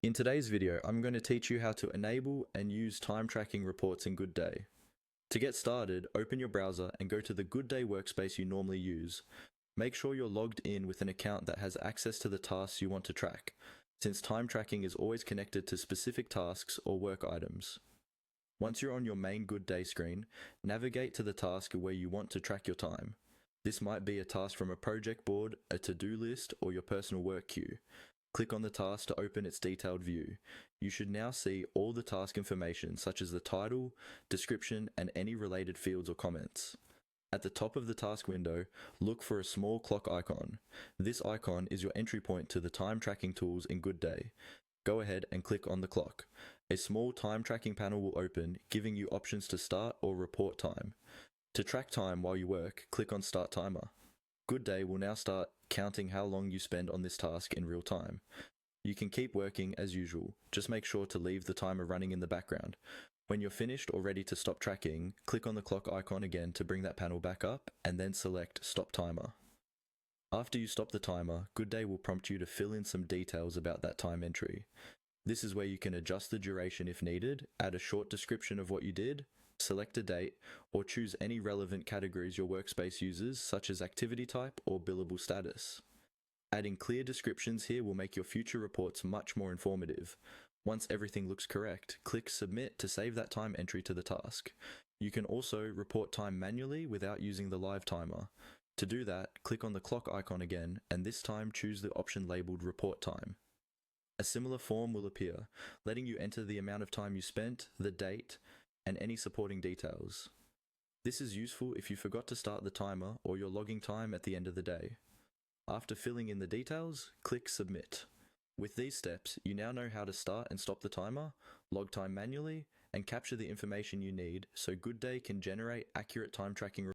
In today's video, I'm going to teach you how to enable and use time tracking reports in Goodday. To get started, open your browser and go to the Goodday workspace you normally use. Make sure you're logged in with an account that has access to the tasks you want to track, since time tracking is always connected to specific tasks or work items. Once you're on your main Goodday screen, navigate to the task where you want to track your time. This might be a task from a project board, a to-do list, or your personal work queue. Click on the task to open its detailed view. You should now see all the task information such as the title, description, and any related fields or comments. At the top of the task window, look for a small clock icon. This icon is your entry point to the time tracking tools in Goodday. Go ahead and click on the clock. A small time tracking panel will open, giving you options to start or report time. To track time while you work, click on Start Timer. Goodday will now start counting how long you spend on this task in real time. You can keep working as usual, just make sure to leave the timer running in the background. When you're finished or ready to stop tracking, click on the clock icon again to bring that panel back up, and then select Stop Timer. After you stop the timer, Goodday will prompt you to fill in some details about that time entry. This is where you can adjust the duration if needed, add a short description of what you did, select a date, or choose any relevant categories your workspace uses, such as activity type or billable status. Adding clear descriptions here will make your future reports much more informative. Once everything looks correct, click Submit to save that time entry to the task. You can also report time manually without using the live timer. To do that, click on the clock icon again, and this time choose the option labeled Report Time. A similar form will appear, letting you enter the amount of time you spent, the date, and any supporting details. This is useful if you forgot to start the timer or you're logging time at the end of the day. After filling in the details, click Submit. With these steps, you now know how to start and stop the timer, log time manually, and capture the information you need so Goodday can generate accurate time tracking